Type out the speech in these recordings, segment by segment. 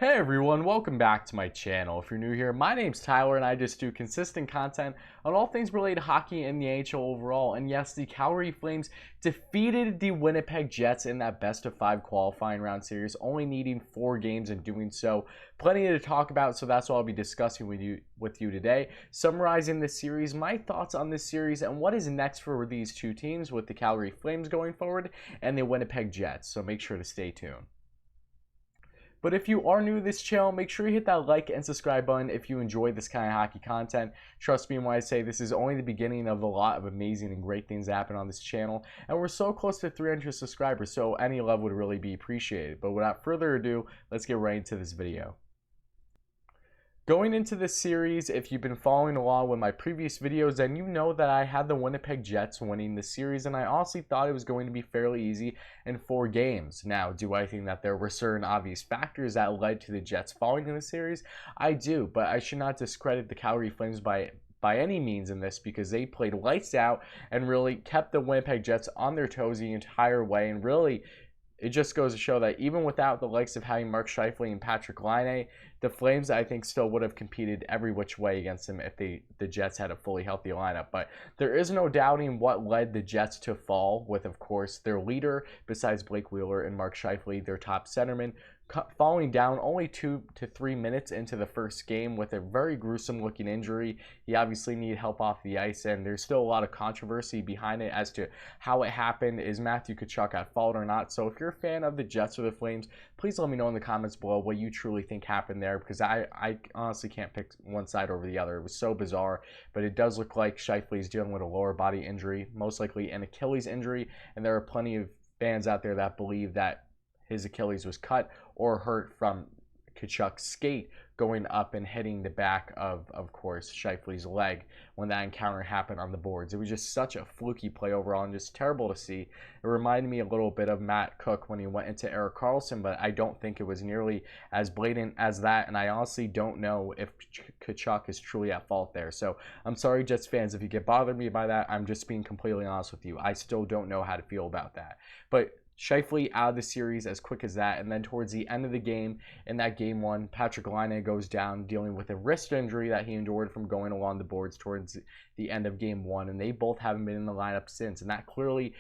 Hey everyone, welcome back to my channel. If you're new here, my name's Tyler and I just do consistent content on all things related to hockey and the NHL overall. And yes, the Calgary Flames defeated the Winnipeg Jets in that best of 5 qualifying round series, only needing 4 games and doing so. Plenty to talk about, so that's what I'll be discussing with you today. Summarizing this series, my thoughts on this series and what is next for these two teams with the Calgary Flames going forward and the Winnipeg Jets. So make sure to stay tuned. But if you are new to this channel, make sure you hit that like and subscribe button if you enjoy this kind of hockey content. Trust me when I say this is only the beginning of a lot of amazing and great things that happen on this channel. And we're so close to 300 subscribers, so any love would really be appreciated. But without further ado, let's get right into this video. Going into this series, if you've been following along with my previous videos, then you know that I had the Winnipeg Jets winning the series, and I honestly thought it was going to be fairly easy in 4 games. Now, do I think that there were certain obvious factors that led to the Jets falling in the series? I do, but I should not discredit the Calgary Flames by any means in this, because they played lights out and really kept the Winnipeg Jets on their toes the entire way, and really it just goes to show that even without the likes of having Mark Scheifele and Patrick Laine, the Flames, I think, still would have competed every which way against them if the Jets had a fully healthy lineup. But there is no doubting what led the Jets to fall, with, of course, their leader, besides Blake Wheeler and Mark Scheifele, their top centerman, falling down only 2 to 3 minutes into the first game with a very gruesome looking injury. He obviously needed help off the ice, and there's still a lot of controversy behind it as to how it happened. Is Matthew Tkachuk at fault or not? So if you're a fan of the Jets or the Flames, please let me know in the comments below what you truly think happened there, because I honestly can't pick one side over the other. It was so bizarre, but it does look like Scheifele is dealing with a lower body injury, most likely an Achilles injury, and there are plenty of fans out there that believe that his Achilles was cut or hurt from Tkachuk's skate going up and hitting the back of course, Scheifele's leg when that encounter happened on the boards. It was just such a fluky play overall and just terrible to see. It reminded me a little bit of Matt Cook when he went into Erik Karlsson, but I don't think it was nearly as blatant as that, and I honestly don't know if Tkachuk is truly at fault there. So I'm sorry, Jets fans, if you get bothered me by that. I'm just being completely honest with you. I still don't know how to feel about that. But Scheifele out of the series as quick as that, and then towards the end of the game, in that game 1, Patrick Laine goes down dealing with a wrist injury that he endured from going along the boards towards the end of game 1, and they both haven't been in the lineup since, and that clearly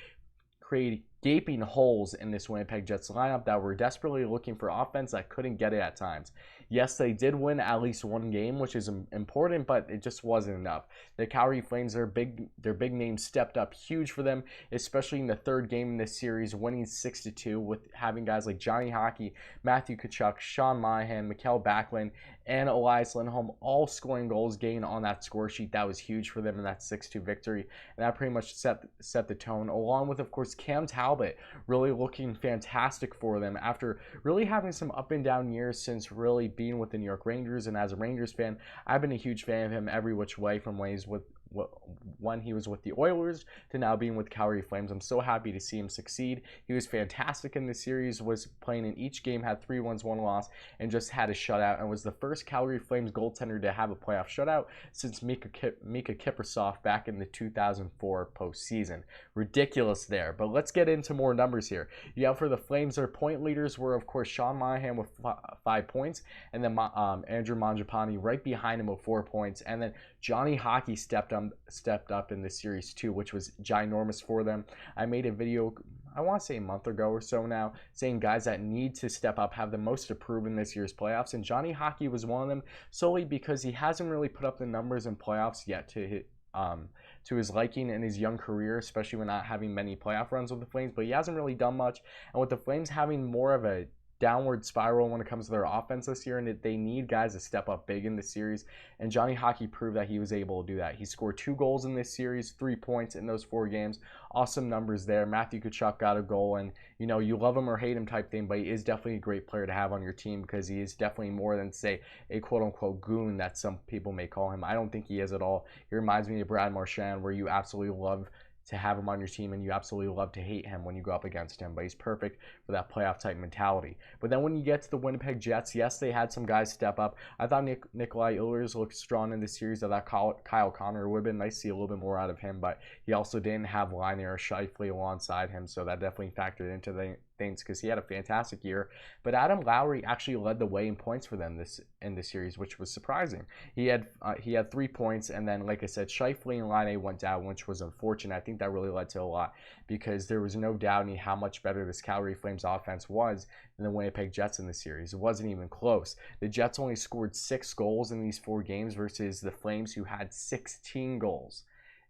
created gaping holes in this Winnipeg Jets lineup that were desperately looking for offense that couldn't get it at times. Yes, they did win at least 1 game, which is important, but it just wasn't enough. The Calgary Flames, their big names stepped up huge for them, especially in the 3rd game in this series, winning 6-2 with having guys like Johnny Hockey, Matthew Tkachuk, Sean Monahan, Mikael Backlund, and Elias Lindholm all scoring goals, getting on that score sheet. That was huge for them in that 6-2 victory, and that pretty much set the tone, along with, of course, Cam Talbot really looking fantastic for them after really having some up and down years since really being with the New York Rangers. And as a Rangers fan, I've been a huge fan of him every which way, from when he was with the Oilers to now being with Calgary Flames. I'm so happy to see him succeed. He was fantastic in the series, was playing in each game, had 3 wins, 1 loss, and just had a shutout, and was the first Calgary Flames goaltender to have a playoff shutout since Mika Kiprusoff back in the 2004 postseason. Ridiculous there, but let's get into more numbers here. You have for the Flames, their point leaders were, of course, Sean Monahan with 5 points, and then Andrew Mangiapane right behind him with 4 points, and then Johnny Hockey stepped up in this series too, which was ginormous for them. I made a video, I want to say a month ago or so now, saying guys that need to step up have the most to prove in this year's playoffs, and Johnny Hockey was one of them, solely because he hasn't really put up the numbers in playoffs yet to his liking in his young career, especially when not having many playoff runs with the Flames, but he hasn't really done much. And with the Flames having more of a downward spiral when it comes to their offense this year, and they need guys to step up big in this series, and Johnny Hockey proved that he was able to do that. He scored 2 goals in this series, 3 points in those 4 games. Awesome numbers there. Matthew Tkachuk got a goal, and you know, you love him or hate him type thing, but he is definitely a great player to have on your team, because he is definitely more than, say, a quote-unquote goon that some people may call him. I don't think he is at all. He reminds me of Brad Marchand, where you absolutely love to have him on your team, and you absolutely love to hate him when you go up against him, but he's perfect for that playoff type mentality. But then when you get to the Winnipeg Jets, yes, they had some guys step up. I thought Nikolai Ehlers looked strong in the series. I thought Kyle Connor would have been nice to see a little bit more out of him, but he also didn't have Laine or Scheifele alongside him, so that definitely factored into things because he had a fantastic year. But Adam Lowry actually led the way in points for them in this series, which was surprising. He had 3 points, and then, like I said, Scheifele and Laine went down, which was unfortunate. I think that really led to a lot because there was no doubting how much better this Calgary Flames offense was than the Winnipeg Jets in the series. It wasn't even close. The Jets only scored 6 goals in these 4 games versus the Flames, who had 16 goals.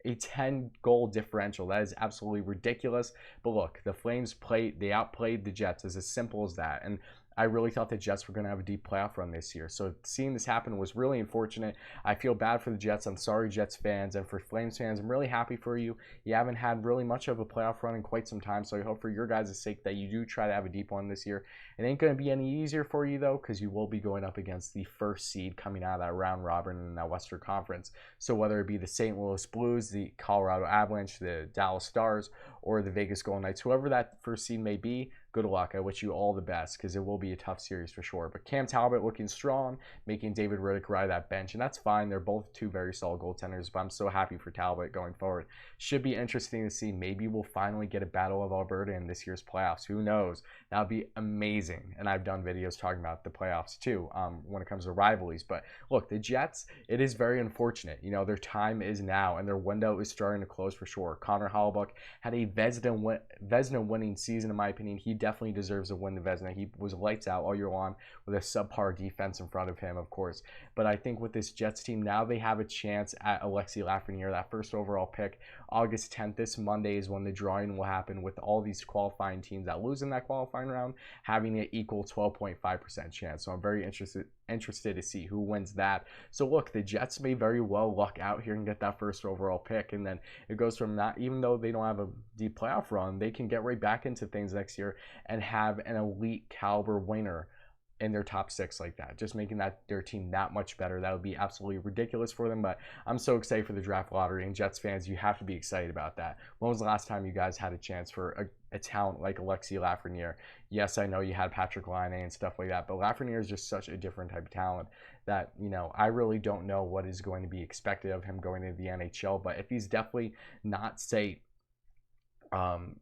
A 10-goal differential. That is absolutely ridiculous. But look, the Flames they outplayed the Jets. It's as simple as that. And I really thought the Jets were going to have a deep playoff run this year. So seeing this happen was really unfortunate. I feel bad for the Jets. I'm sorry, Jets fans. And for Flames fans, I'm really happy for you. You haven't had really much of a playoff run in quite some time. So I hope for your guys' sake that you do try to have a deep one this year. It ain't going to be any easier for you, though, because you will be going up against the first seed coming out of that round robin in that Western Conference. So whether it be the St. Louis Blues, the Colorado Avalanche, the Dallas Stars, or the Vegas Golden Knights, whoever that first seed may be, good luck. I wish you all the best because it will be a tough series for sure. But Cam Talbot looking strong, making David Rittich ride that bench, and that's fine. They're both 2 very solid goaltenders, but I'm so happy for Talbot going forward. Should be interesting to see. Maybe we'll finally get a Battle of Alberta in this year's playoffs. Who knows? That would be amazing. And I've done videos talking about the playoffs too when it comes to rivalries. But look, the Jets, it is very unfortunate. You know, their time is now, and their window is starting to close for sure. Connor Hellebuyck had a Vezina winning season, in my opinion. He definitely deserves to win the Vezina. He was lights out all year long with a subpar defense in front of him, of course. But I think with this Jets team, now they have a chance at Alexis Lafreniere, that first overall pick. August 10th, this Monday, is when the drawing will happen, with all these qualifying teams that lose in that qualifying round having an equal 12.5% chance. So I'm very interested to see who wins that. So look, the Jets may very well luck out here and get that first overall pick, and then it goes from that, even though they don't have a deep playoff run, they can get right back into things next year and have an elite caliber winner in their top 6 like that, just making their team that much better. That would be absolutely ridiculous for them. But I'm so excited for the draft lottery, and Jets fans, you have to be excited about that. When was the last time you guys had a chance for a talent like Alexis Lafreniere? Yes, I know you had Patrick Laine and stuff like that, but Lafreniere is just such a different type of talent that, you know, I really don't know what is going to be expected of him going into the NHL. But if he's definitely not, say,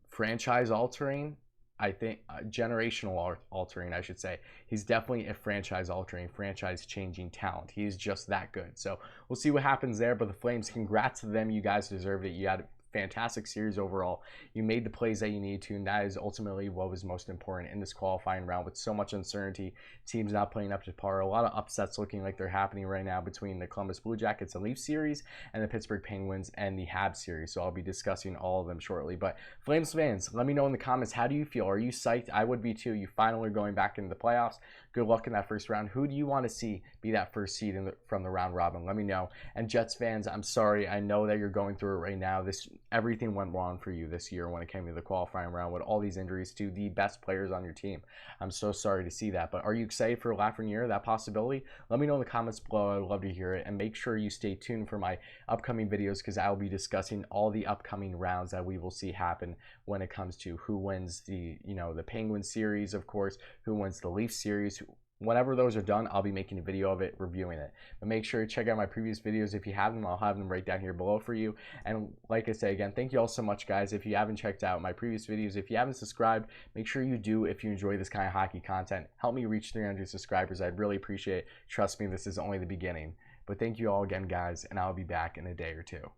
franchise altering, I think generational altering, I should say. He's definitely a franchise altering, franchise changing talent. He is just that good. So we'll see what happens there. But the Flames, congrats to them. You guys deserved it. You had fantastic series overall. You made the plays that you need to, and that is ultimately what was most important in this qualifying round with so much uncertainty, teams not playing up to par, a lot of upsets looking like they're happening right now between the Columbus Blue Jackets and Leafs series and the Pittsburgh Penguins and the Habs series. So I'll be discussing all of them shortly. But Flames fans, let me know in the comments, how do you feel? Are you psyched? I would be too. You finally are going back into the playoffs. Good luck in that first round. Who do you want to see be that first seed from the round robin? Let me know. And Jets fans, I'm sorry. I know that you're going through it right now. Everything went wrong for you this year when it came to the qualifying round with all these injuries to the best players on your team. I'm so sorry to see that. But are you excited for Lafreniere, that possibility? Let me know in the comments below. I'd love to hear it. And make sure you stay tuned for my upcoming videos, because I will be discussing all the upcoming rounds that we will see happen when it comes to who wins the Penguin series, of course, who wins the Leafs series. Whenever those are done, I'll be making a video of it, reviewing it. But make sure to check out my previous videos. If you have them, I'll have them right down here below for you. And like I say again, thank you all so much, guys. If you haven't checked out my previous videos, if you haven't subscribed, make sure you do if you enjoy this kind of hockey content. Help me reach 300 subscribers. I'd really appreciate it. Trust me, this is only the beginning. But thank you all again, guys, and I'll be back in a day or two.